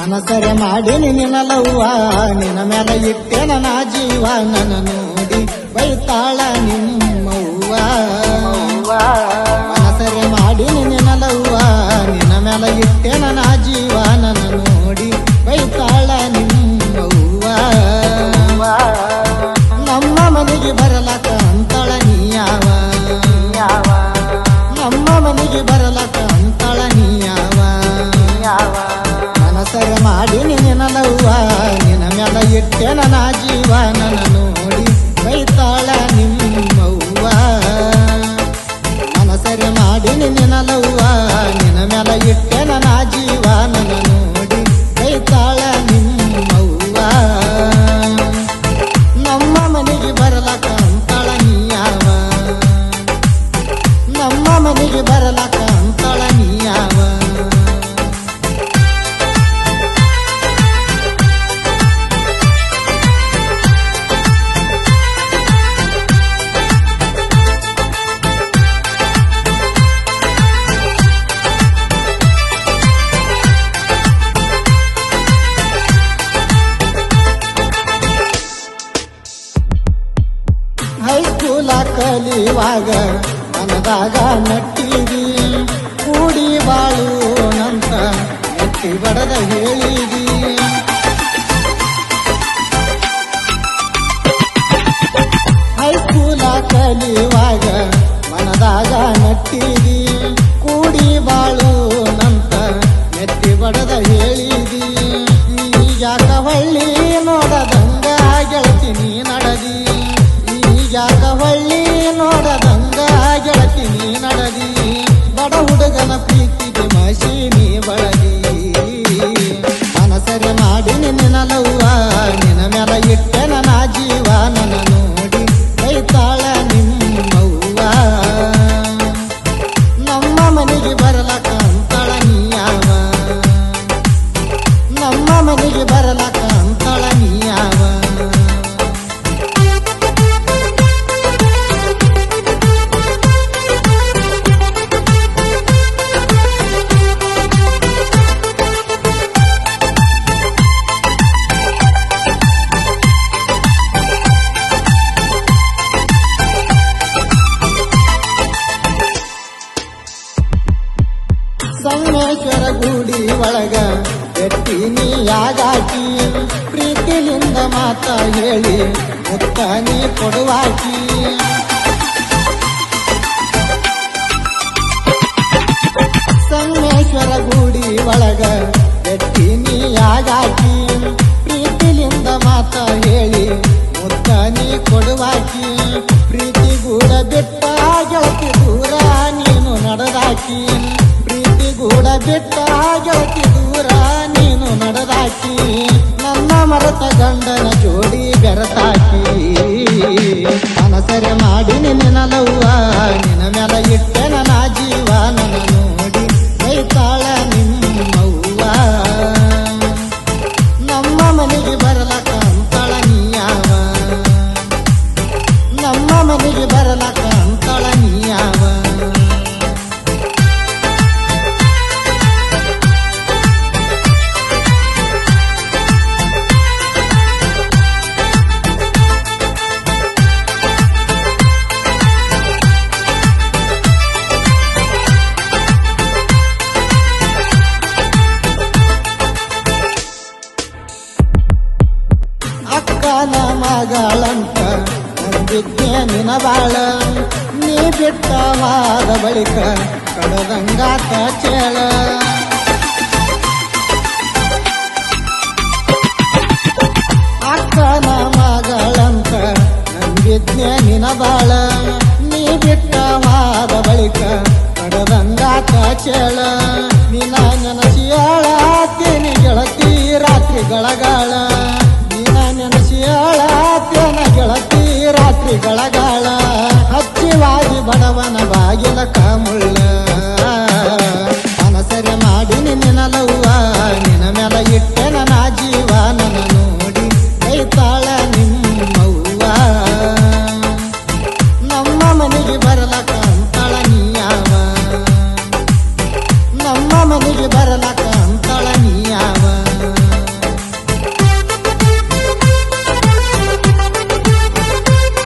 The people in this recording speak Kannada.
ಮನಸರೆ ಮಾಡಿ ನಿನ್ನಲವ್ವ ನಿನ್ನ ಮೇಲೆ ಇಟ್ಟೆನ ನಾ ಜೀವ ನನ್ನ ನೋಡಿ ಬೈತಾಳ ನಿಮ್ಮವ್ವ ಮನಸರೆ ಮಾಡಿ ನಿನ್ನಲವ್ವ ನಿನ್ನ ಮೇಲೆ ಇಟ್ಟೆನ ನಾ ಜೀವ ನನ್ನ ನೋಡಿ ಬೈತಾಳ ನಿಮ್ಮವ್ವ ನಮ್ಮ ಮನೆಗೆ ಬರಲಕ ಅಂತಳ ನೀಯಾವ ನಮ್ಮ ಮನೆಗೆ ಬರಲಕ ಅಂತಳ ನೀಯಾವ ಮನಸರೆ ಮಾಡಿ ನಿನ್ನಲವ್ವ ನಿನ್ನ ಮೇಲೆ ಇಟ್ಟೆನ ನಾ ಜೀವ ನನ್ನ ನೋಡಿ ಬೈತಾಳ ನಿಮ್ಮವ್ವ ಮನಸರೆ ಮಾಡಿ ನಿನ್ನಲವ್ವ ನಿನ್ನ ಮೇಲೆ ಇಟ್ಟೆನ ನಾ ಜೀವ ನನ್ನ ನೋಡಿ ಬೈತಾಳ ನಿಮ್ಮವ್ವ ನಮ್ಮ ಮನೆಗೆ ಬರಲಕ ಅಂತಳ ನೀಯಾವ ನಮ್ಮ ಮನೆಗೆ ಬರಲಕ ಅಂತಳ ನೀಯಾವ ಹೈಸ್ಕೂಲ ಕಲಿಯುವಾಗ ಮನದಾಗ ನಟ್ಟಿದಿ ಕೂಡಿ ಬಾಳು ನಂತ ಎತ್ತಿ ಬಡದ ಹೇಳಿದಿ ಹೈಸ್ಕೂಲ ಕಲಿಯುವಾಗ ಮನದಾಗ ನಟ್ಟಿದಿ ಕೂಡಿ ಬಾಳು ನಂತ ಎತ್ತಿ ಬಡದ ಹೇಳಿದಿ ಯಾಕ ಹೊಳ್ಳಿ ನೋಡದಂಗ ಗೆಳತಿನಿ ನಡದಿ ಯಾಕ ಹೊಳ್ಳಿ ನೋಡದಂಗ ಗೆಳತಿನಿ ನಡದಿ ಬಡ ಹುಡುಗನ ಪ್ರೀತಿಗೆ ಮಶೀನಿ ಬಳದಿ ಮನಸರೆ ಮಾಡಿ ನಿನ್ನಲವ್ವ ನಿನ್ನ ಮೇಲೆ ಇಟ್ಟೆನ ನಾ ಜೀವ ನನ್ನ ನೋಡಿ ಬೈತಾಳ ನಿಮ್ಮವ್ವ ನಮ್ಮ ಮನೆಗೆ ಬರಲಕ ಅಂತಳ ನೀಯಾವ ನಮ್ಮ ಮನೆಗೆ ಬರಲಕ ಅಂತಳ ನೀಯಾವ ಸಂಗಮೇಶ್ವರ ಗುಡಿ ಒಳಗ ಎಟ್ಟಿನಿ ಯಾಗಾಕಿ ಪ್ರೀತಿಲಿಂದ ಮಾತ ಹೇಳಿ ಮುತ್ತ ನೀ ಕೊಡುವಾಕಿ ಸಂಗಮೇಶ್ವರ ಗುಡಿ ಒಳಗ ಎಟ್ಟಿನಿ ಯಾಗಾಕಿ ಪ್ರೀತಿಲಿಂದ ಮಾತ ಹೇಳಿ ಮುತ್ತ ನೀ ಕೊಡುವಾಕಿ ಪ್ರೀತಿ ಗೂಡ ಬಿಟ್ಟ ಗೆಳತಿ ದೂರ ನೀನು ನಡೆದಾಕಿ ಗೂಡ ಬಿಟ್ಟ ಗೆಳತಿ ದೂರ ನೀನು ನಡೆದಾಕಿ ನನ್ನ ಮರತ ಗಂಡನ ಜೋಡಿ ಬೆರತಾಕಿ ಮನಸರೆ ಮಾಡಿ ನಿನ್ನಲವ್ವ ನಿನ್ನ ಮೇಲೆ ಇಟ್ಟೆನ ನಾ ಜೀವ ನನ್ನ ನೋಡಿ ಬೈತಾಳ ನಿಮ್ಮವ್ವ ನಮ್ಮ ಮನೆಗೆ ಬರಲಕ ಅಂತಳ ನೀಯಾವ ನಮ್ಮ ಮನೆಗೆ ಬರಲಕ ಅಂತಳ ನೀಯಾವ ಅಕ್ಕನ ಮಗಳಂತ ನಂಬಿದ್ದೆ ನಿನ ಬಾಳ ನೀ ಬಿಟ್ಟವಾದ ಬಳಿಕ ಕಡದಂಗಾತ ಚೇಳ ಅಕ್ಕನ ಮಗಳಂತ ನಂಬಿದ್ದೆ ನಿನ ಬಾಳ ನೀ ಬಿಟ್ಟವಾದ ಬಳಿಕ ಕಡದಂಗಾತ ಚೇಳ ನಿನ ನೆನಸಿಯಾಳ ತೇನಿ ಗೆಳತಿ ರಾತ್ರಿ ಗಳಗಾಳ ನೆನಸಿಯಾಳ ತೇನ ಗೆಳತಿ ರಾತ್ರಿ ಗಳಗಾಳ ಹಚ್ಚಿವಾಗಿ ಬಡವನ ಬಾಗಿಲ ಕಾಮುಳ